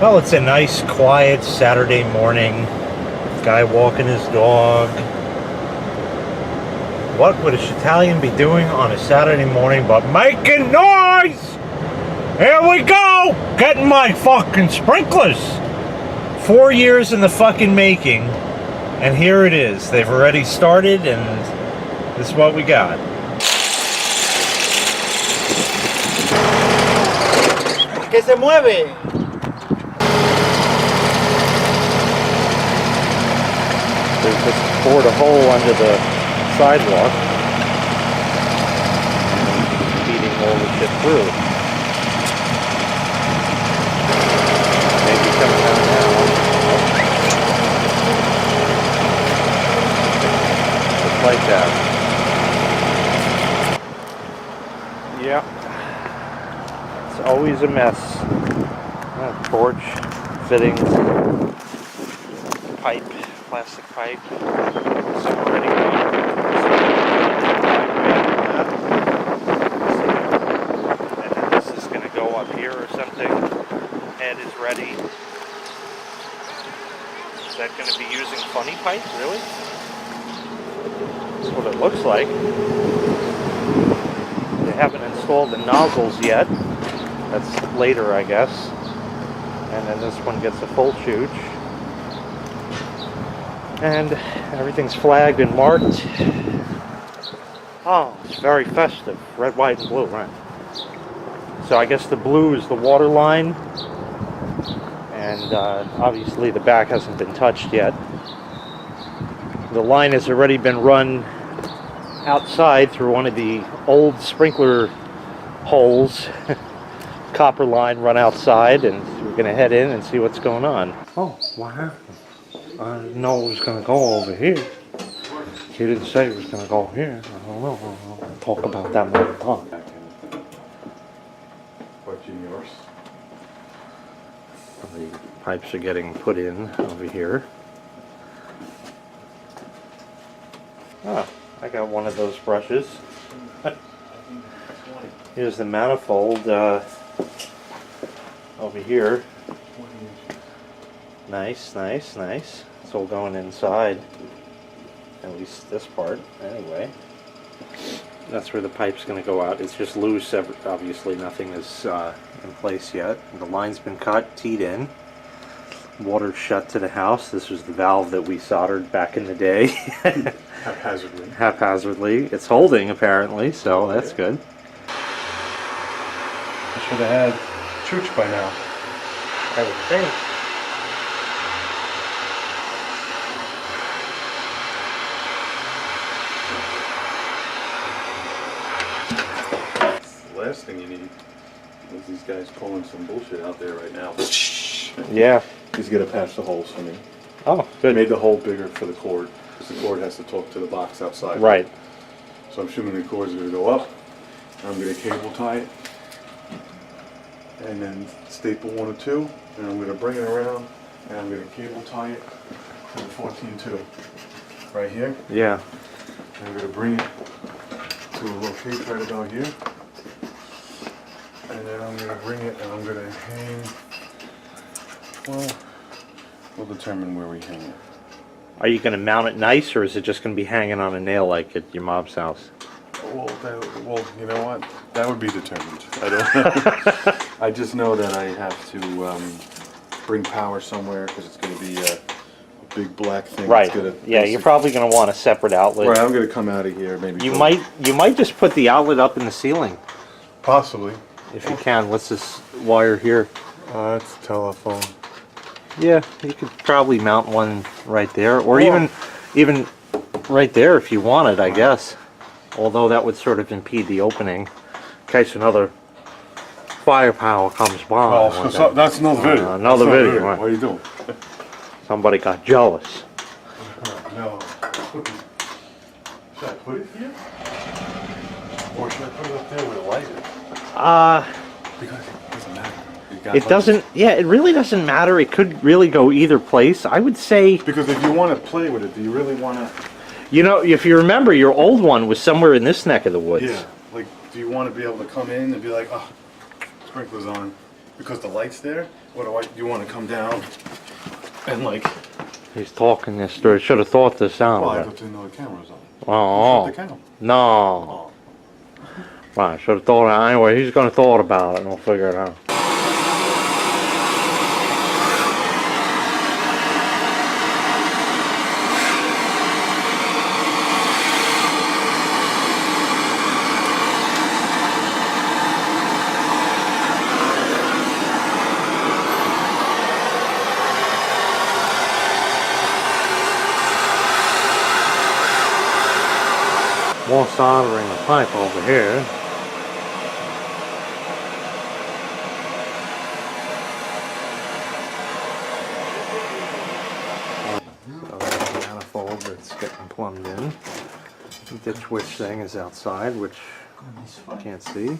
Well, it's a nice, quiet Saturday morning. Guy walking his dog. What would a Italian be doing on a Saturday morning but making noise? Here we go! Getting my fucking sprinklers! 4 years in the fucking making, and here it is. They've already started, and this is what we got. Que se mueve. They've just bored a hole under the sidewalk and feeding all the shit through. Maybe coming out now. Just like that. Yeah. It's always a mess. Torch, fittings, pipe. Plastic pipe. It's already gone. And then this is going to go up here or something. Head is ready. Is that going to be using funny pipe? Really? That's what it looks like. They haven't installed the nozzles yet. That's later, I guess. And then this one gets a full chooch. And everything's flagged and marked. Oh, it's very festive. Red, white, and blue, right? So I guess the blue is the water line. And obviously the back hasn't been touched yet. The line has already been run outside through one of the old sprinkler holes. Copper line run outside, and we're going to head in and see what's going on. Oh, what happened? I didn't know it was going to go over here. He didn't say it was going to go here. I don't know. I'll talk about that more talk. What's in yours? The pipes are getting put in over here. Ah, I got one of those brushes. Here's the manifold over here. Nice, nice, nice. It's all going inside. At least this part, anyway. That's where the pipe's going to go out. It's just loose. Obviously, nothing is in place yet. The line's been cut, teed in. Water shut to the house. This was the valve that we soldered back in the day. Haphazardly. Haphazardly. It's holding, apparently, so that's good. I should have had chooch by now. I would think. The last thing you need is these guys pulling some bullshit out there right now. Yeah. He's gonna patch the holes for me. Oh, good. Made the hole bigger for the cord, because the cord has to talk to the box outside. Right. So I'm assuming the cord's gonna go up. I'm gonna cable tie it, and then staple 1 or 2, and I'm gonna bring it around, and I'm gonna cable tie it to the 14-2 right here. Yeah. And I'm gonna bring it to a location right about here. And then I'm gonna bring it and I'm gonna hang, well, we'll determine where we hang it. Are you going to mount it nice, or is it just going to be hanging on a nail like at your mom's house? Well, you know what? That would be determined. I don't know. I just know that I have to bring power somewhere, because it's gonna be a big black thing. Right. It's gonna Yeah, you're probably going to want a separate outlet. Right, I'm gonna come out of here, maybe. You might just put the outlet up in the ceiling. Possibly. If you can. What's this wire here? It's a telephone. Yeah, you could probably mount one right there, or even right there if you wanted, I guess. Although that would sort of impede the opening in case another firepower comes by. Oh, so that's another video. Another video. Right. What are you doing? Somebody got jealous. No. Should I put it here? Or should I put it up there where the light is? Because it doesn't matter. It doesn't, yeah, it really doesn't matter. It could really go either place. I would say... Because if you want to play with it, do you really want to... You know, if you remember, your old one was somewhere in this neck of the woods. Yeah, like, do you want to be able to come in and be like, oh, sprinklers on, because the light's there. You want to come down and like. He's talking this through. Should have thought this out. Well, I didn't know the camera was on. Oh. Shut the camera. No. Oh. Right, should have thought it. Anyway, he's going to thought about it and we'll figure it out. More soldering the pipe over here. So there's the manifold that's getting plumbed in. The ditch witch thing is outside, which you can't see.